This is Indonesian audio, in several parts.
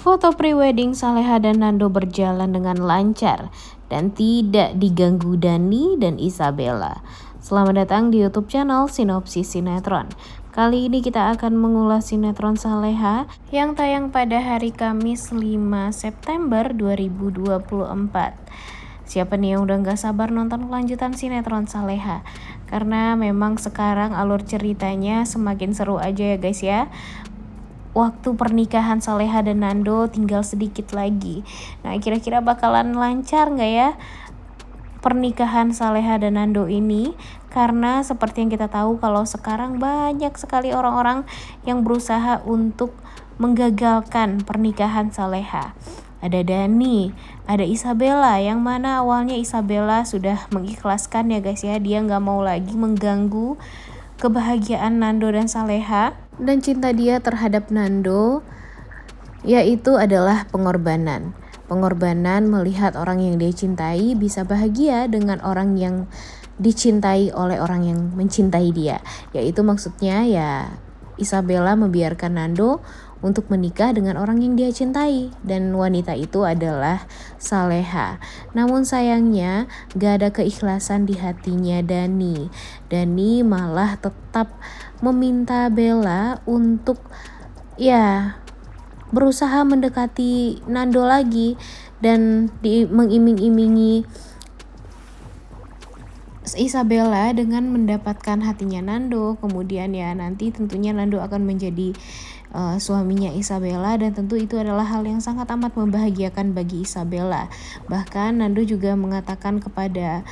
Foto prewedding Saleha dan Nando berjalan dengan lancar dan tidak diganggu Dani dan Isabella. Selamat datang di YouTube channel Sinopsis Sinetron. Kali ini kita akan mengulas sinetron Saleha yang tayang pada hari Kamis 5 September 2024. Siapa nih yang udah gak sabar nonton kelanjutan sinetron Saleha? Karena memang sekarang alur ceritanya semakin seru aja ya guys ya. Waktu pernikahan Saleha dan Nando tinggal sedikit lagi. Nah, kira-kira bakalan lancar nggak ya pernikahan Saleha dan Nando ini? Karena seperti yang kita tahu kalau sekarang banyak sekali orang-orang yang berusaha untuk menggagalkan pernikahan Saleha. Ada Dani, ada Isabella, yang mana awalnya Isabella sudah mengikhlaskan ya guys ya. Dia nggak mau lagi mengganggu kebahagiaan Nando dan Saleha, dan cinta dia terhadap Nando yaitu adalah pengorbanan melihat orang yang dia cintai bisa bahagia dengan orang yang dicintai oleh orang yang mencintai dia, yaitu maksudnya ya Isabella membiarkan Nando untuk menikah dengan orang yang dia cintai, dan wanita itu adalah Saleha. Namun sayangnya gak ada keikhlasan di hatinya Dani. Dani malah tetap meminta Bella untuk ya berusaha mendekati Nando lagi dan mengiming-imingi Isabella dengan mendapatkan hatinya Nando. Kemudian ya nanti tentunya Nando akan menjadi suaminya Isabella, dan tentu itu adalah hal yang sangat amat membahagiakan bagi Isabella. Bahkan Nando juga mengatakan kepada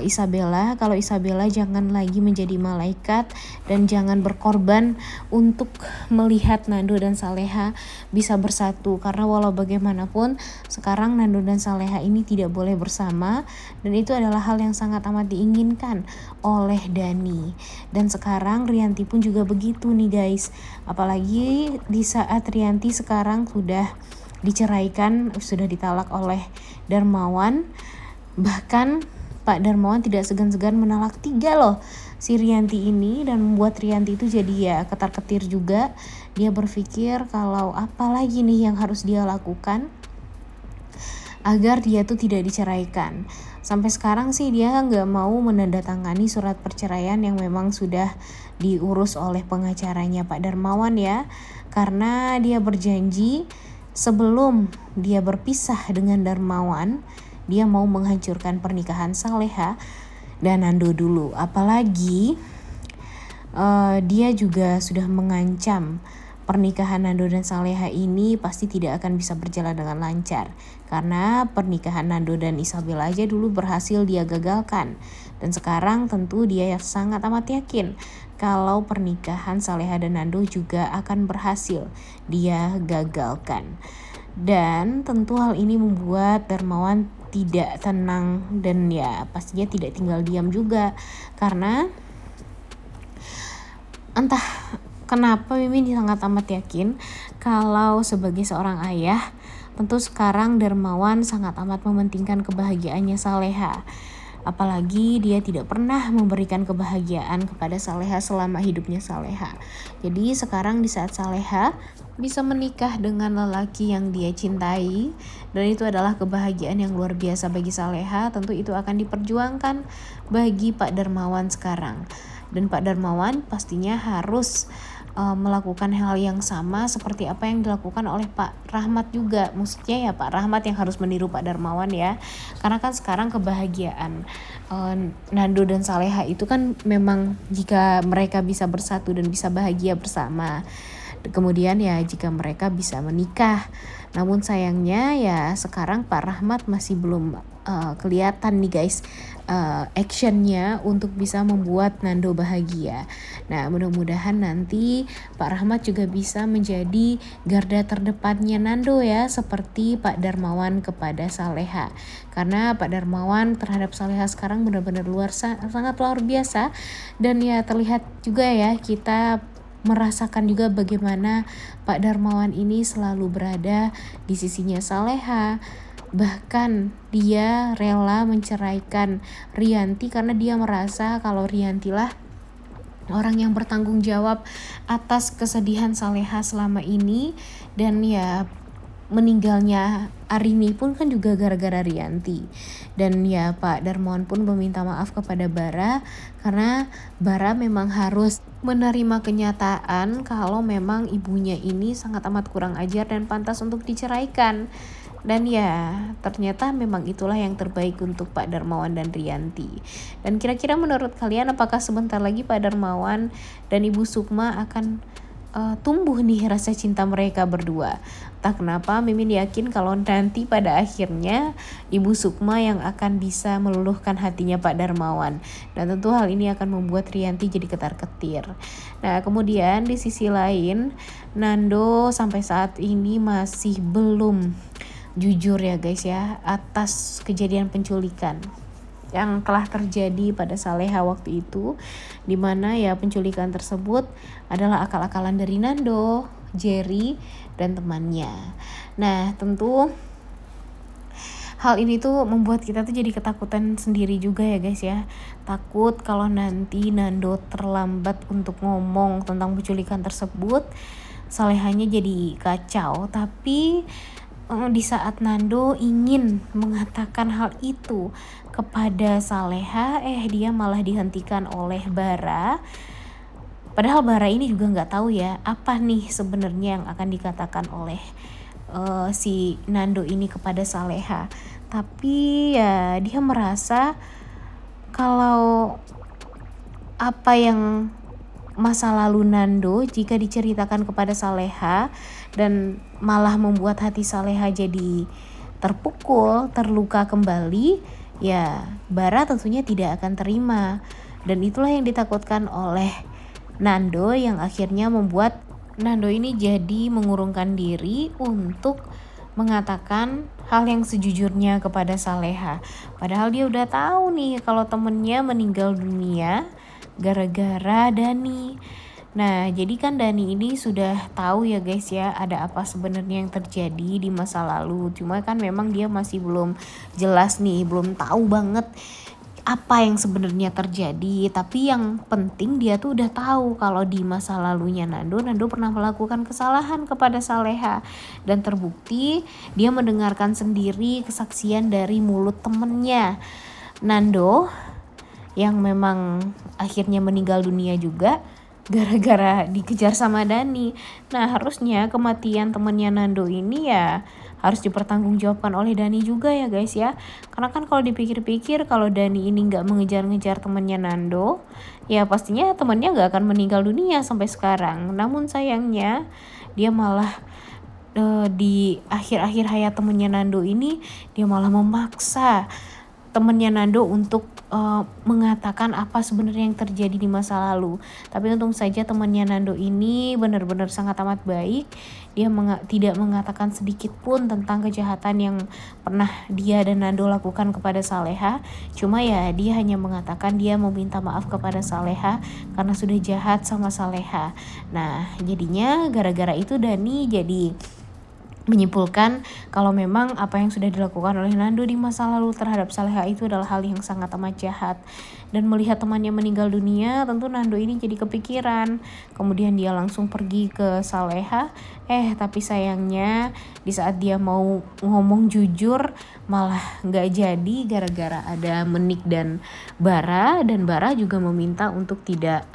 Isabella kalau Isabella jangan lagi menjadi malaikat dan jangan berkorban untuk melihat Nando dan Saleha bisa bersatu, karena walau bagaimanapun sekarang Nando dan Saleha ini tidak boleh bersama, dan itu adalah hal yang sangat amat diinginkan oleh Dani. Dan sekarang Rianti pun juga begitu nih guys, apalagi di saat Rianti sekarang sudah diceraikan, sudah ditalak oleh Darmawan. Bahkan Pak Darmawan tidak segan-segan menalak 3 loh si Rianti ini, dan membuat Rianti itu jadi ya ketar-ketir juga. Dia berpikir kalau apa lagi nih yang harus dia lakukan agar dia tuh tidak diceraikan. Sampai sekarang sih dia nggak mau menandatangani surat perceraian yang memang sudah diurus oleh pengacaranya Pak Darmawan ya, karena dia berjanji sebelum dia berpisah dengan Darmawan dia mau menghancurkan pernikahan Saleha dan Nando dulu. Apalagi dia juga sudah mengancam pernikahan Nando dan Saleha ini pasti tidak akan bisa berjalan dengan lancar, karena pernikahan Nando dan Isabella aja dulu berhasil dia gagalkan, dan sekarang tentu dia sangat amat yakin kalau pernikahan Saleha dan Nando juga akan berhasil dia gagalkan. Dan tentu hal ini membuat Darmawan tidak tenang, dan ya pastinya tidak tinggal diam juga, karena entah kenapa Mimin sangat amat yakin kalau sebagai seorang ayah tentu sekarang Darmawan sangat amat mementingkan kebahagiaannya Saleha. Apalagi dia tidak pernah memberikan kebahagiaan kepada Saleha selama hidupnya Saleha. Jadi sekarang di saat Saleha bisa menikah dengan lelaki yang dia cintai, dan itu adalah kebahagiaan yang luar biasa bagi Saleha, tentu itu akan diperjuangkan bagi Pak Darmawan sekarang. Dan Pak Darmawan pastinya harus melakukan hal yang sama seperti apa yang dilakukan oleh Pak Rahmat juga. Maksudnya ya Pak Rahmat yang harus meniru Pak Darmawan ya, karena kan sekarang kebahagiaan Nando dan Saleha itu kan memang jika mereka bisa bersatu dan bisa bahagia bersama, kemudian ya jika mereka bisa menikah. Namun sayangnya ya sekarang Pak Rahmat masih belum kelihatan nih guys actionnya untuk bisa membuat Nando bahagia. Nah, mudah-mudahan nanti Pak Rahmat juga bisa menjadi garda terdepannya Nando ya, seperti Pak Darmawan kepada Saleha. Karena Pak Darmawan terhadap Saleha sekarang benar-benar sangat luar biasa, dan ya terlihat juga ya, kita merasakan juga bagaimana Pak Darmawan ini selalu berada di sisinya Saleha. Bahkan dia rela menceraikan Rianti karena dia merasa kalau Rianti lah orang yang bertanggung jawab atas kesedihan Saleha selama ini. Dan ya meninggalnya Arini pun kan juga gara-gara Rianti. Dan ya Pak Darmawan pun meminta maaf kepada Bara karena Bara memang harus menerima kenyataan kalau memang ibunya ini sangat amat kurang ajar dan pantas untuk diceraikan. Dan ya ternyata memang itulah yang terbaik untuk Pak Darmawan dan Rianti. Dan kira-kira menurut kalian apakah sebentar lagi Pak Darmawan dan Ibu Sukma akan tumbuh nih rasa cinta mereka berdua? Entah kenapa Mimin yakin kalau nanti pada akhirnya Ibu Sukma yang akan bisa meluluhkan hatinya Pak Darmawan. Dan tentu hal ini akan membuat Rianti jadi ketar-ketir. Nah kemudian di sisi lain Nando sampai saat ini masih belum jujur ya guys ya atas kejadian penculikan yang telah terjadi pada Saleha waktu itu, dimana ya penculikan tersebut adalah akal-akalan dari Nando, Jerry, dan temannya. Nah tentu hal ini tuh membuat kita tuh jadi ketakutan sendiri juga ya guys ya. Takut kalau nanti Nando terlambat untuk ngomong tentang penculikan tersebut, Salehanya jadi kacau. Tapi di saat Nando ingin mengatakan hal itu kepada Saleha, dia malah dihentikan oleh Bara. Padahal Bara ini juga nggak tahu ya apa nih sebenarnya yang akan dikatakan oleh si Nando ini kepada Saleha. Tapi ya dia merasa kalau apa yang masa lalu Nando jika diceritakan kepada Saleha dan malah membuat hati Saleha jadi terpukul, terluka kembali, ya Bara tentunya tidak akan terima. Dan itulah yang ditakutkan oleh Nando yang akhirnya membuat Nando ini jadi mengurungkan diri untuk mengatakan hal yang sejujurnya kepada Saleha. Padahal dia udah tahu nih kalau temennya meninggal dunia gara-gara Dani. Nah jadi kan Dani ini sudah tahu ya guys ya ada apa sebenarnya yang terjadi di masa lalu. Cuma kan memang dia masih belum jelas nih, belum tahu banget apa yang sebenarnya terjadi. Tapi yang penting dia tuh udah tahu kalau di masa lalunya Nando pernah melakukan kesalahan kepada Saleha. Dan terbukti dia mendengarkan sendiri kesaksian dari mulut temennya Nando yang memang akhirnya meninggal dunia juga gara-gara dikejar sama Dani. Nah harusnya kematian temannya Nando ini ya harus dipertanggungjawabkan oleh Dani juga ya guys ya. Karena kan kalau dipikir-pikir kalau Dani ini nggak mengejar-ngejar temannya Nando, ya pastinya temannya nggak akan meninggal dunia sampai sekarang. Namun sayangnya dia malah di akhir-akhir hayat temannya Nando ini dia malah memaksa temannya Nando untuk mengatakan apa sebenarnya yang terjadi di masa lalu. Tapi untung saja temannya Nando ini benar-benar sangat amat baik. Dia tidak mengatakan sedikit pun tentang kejahatan yang pernah dia dan Nando lakukan kepada Saleha. Cuma ya dia hanya mengatakan dia meminta maaf kepada Saleha karena sudah jahat sama Saleha. Nah jadinya gara-gara itu Dani jadi menyimpulkan kalau memang apa yang sudah dilakukan oleh Nando di masa lalu terhadap Saleha itu adalah hal yang sangat amat jahat. Dan melihat temannya meninggal dunia, tentu Nando ini jadi kepikiran. Kemudian dia langsung pergi ke Saleha. Tapi sayangnya di saat dia mau ngomong jujur malah nggak jadi gara-gara ada Menik dan Bara. Dan Bara juga meminta untuk tidak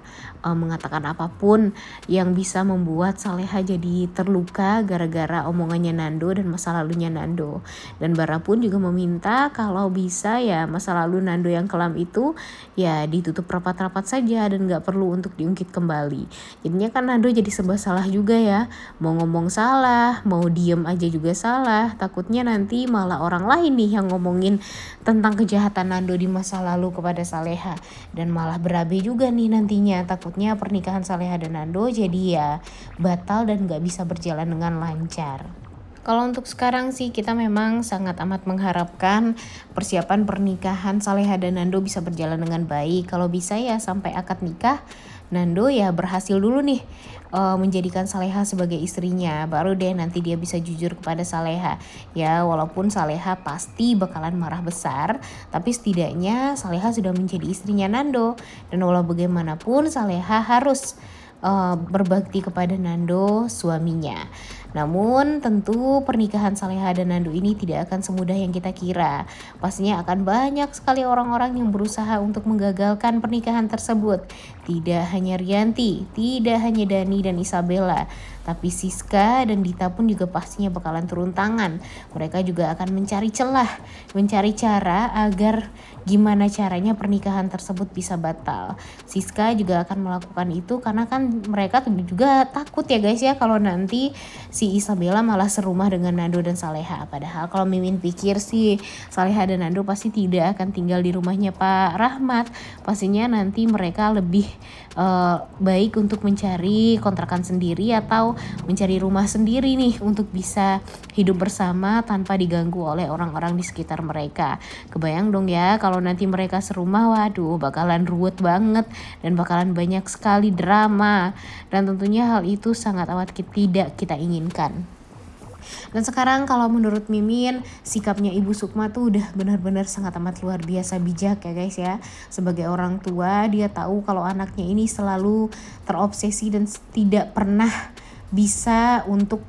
mengatakan apapun yang bisa membuat Saleha jadi terluka gara-gara omongannya Nando dan masa lalunya Nando. Dan Bara pun juga meminta kalau bisa ya masa lalu Nando yang kelam itu ya ditutup rapat-rapat saja dan gak perlu untuk diungkit kembali. Jadinya kan Nando jadi serba salah juga ya, mau ngomong salah, mau diem aja juga salah. Takutnya nanti malah orang lain nih yang ngomongin tentang kejahatan Nando di masa lalu kepada Saleha, dan malah berabe juga nih nantinya. Takutnya pernikahan Saleha dan Nando jadi ya batal dan gak bisa berjalan dengan lancar. Kalau untuk sekarang sih kita memang sangat amat mengharapkan persiapan pernikahan Saleha dan Nando bisa berjalan dengan baik. Kalau bisa ya sampai akad nikah Nando ya berhasil dulu nih menjadikan Saleha sebagai istrinya. Baru deh nanti dia bisa jujur kepada Saleha. Ya walaupun Saleha pasti bakalan marah besar, tapi setidaknya Saleha sudah menjadi istrinya Nando. Dan walau bagaimanapun Saleha harus berbakti kepada Nando suaminya. Namun tentu pernikahan Saleha dan Nando ini tidak akan semudah yang kita kira. Pastinya akan banyak sekali orang-orang yang berusaha untuk menggagalkan pernikahan tersebut. Tidak hanya Rianti, tidak hanya Dani dan Isabella, tapi Siska dan Dita pun juga pastinya bakalan turun tangan. Mereka juga akan mencari celah, mencari cara agar gimana caranya pernikahan tersebut bisa batal. Siska juga akan melakukan itu karena kan mereka juga takut ya guys ya, kalau nanti si Isabella malah serumah dengan Nando dan Saleha. Padahal kalau Mimin pikir sih Saleha dan Nando pasti tidak akan tinggal di rumahnya Pak Rahmat. Pastinya nanti mereka lebih baik untuk mencari kontrakan sendiri atau mencari rumah sendiri nih untuk bisa hidup bersama tanpa diganggu oleh orang-orang di sekitar mereka. Kebayang dong ya kalau nanti mereka serumah, waduh bakalan ruwet banget dan bakalan banyak sekali drama, dan tentunya hal itu sangat amat tidak kita inginkan. Dan sekarang kalau menurut Mimin, sikapnya Ibu Sukma tuh udah benar-benar sangat amat luar biasa bijak ya guys ya. Sebagai orang tua, dia tahu kalau anaknya ini selalu terobsesi dan tidak pernah bisa untuk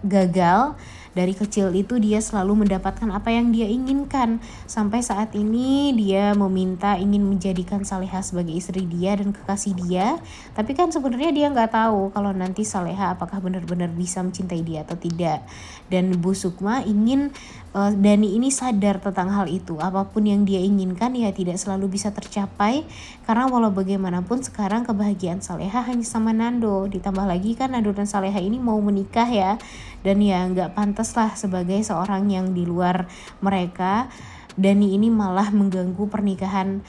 gagal. Dari kecil itu dia selalu mendapatkan apa yang dia inginkan. Sampai saat ini dia meminta ingin menjadikan Saleha sebagai istri dia dan kekasih dia. Tapi kan sebenarnya dia nggak tahu kalau nanti Saleha apakah benar-benar bisa mencintai dia atau tidak. Dan Bu Sukma ingin Dani ini sadar tentang hal itu. Apapun yang dia inginkan ya tidak selalu bisa tercapai. Karena walau bagaimanapun sekarang kebahagiaan Saleha hanya sama Nando. Ditambah lagi kan Nando dan Saleha ini mau menikah ya. Dan ya nggak pantas lah sebagai seorang yang di luar mereka, Dani ini malah mengganggu pernikahan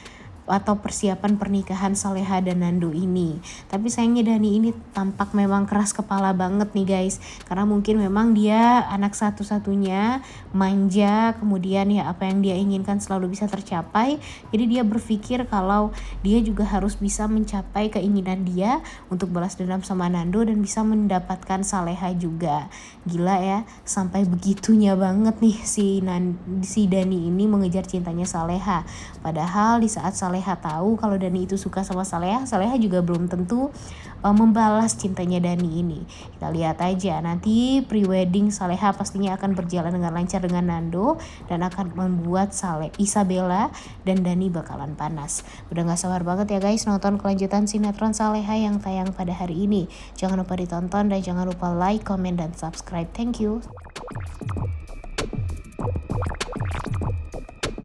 atau persiapan pernikahan Saleha dan Nando ini. Tapi sayangnya Dani ini tampak memang keras kepala banget nih guys, karena mungkin memang dia anak satu-satunya, manja, kemudian ya apa yang dia inginkan selalu bisa tercapai. Jadi dia berpikir kalau dia juga harus bisa mencapai keinginan dia untuk balas dendam sama Nando dan bisa mendapatkan Saleha juga. Gila ya, sampai begitunya banget nih si Dani ini mengejar cintanya Saleha. Padahal di saat Saleha tahu kalau Dani itu suka sama Saleha, Saleha juga belum tentu membalas cintanya Dani ini. Kita lihat aja nanti pre-wedding Saleha pastinya akan berjalan dengan lancar dengan Nando dan akan membuat Isabella dan Dani bakalan panas. Udah gak sabar banget ya guys nonton kelanjutan sinetron Saleha yang tayang pada hari ini. Jangan lupa ditonton dan jangan lupa like, comment, dan subscribe. Thank you.